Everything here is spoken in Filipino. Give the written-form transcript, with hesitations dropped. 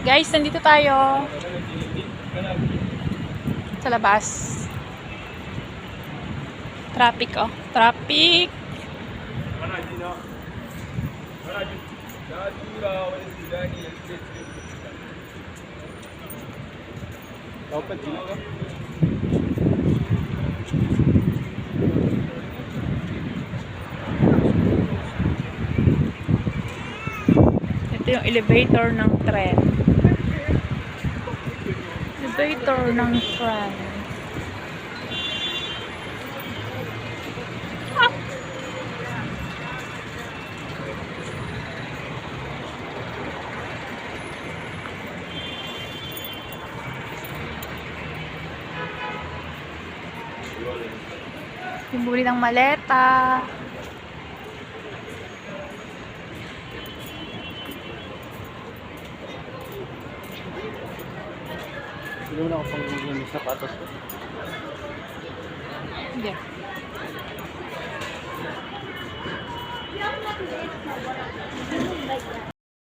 Guys, nandito tayo sa labas. Traffic, oh. Traffic! Ito yung elevator ng tren. Elevator ng tren. Yung buli ng maleta. Hindi mo na ako pang sapatos ko. Hindi.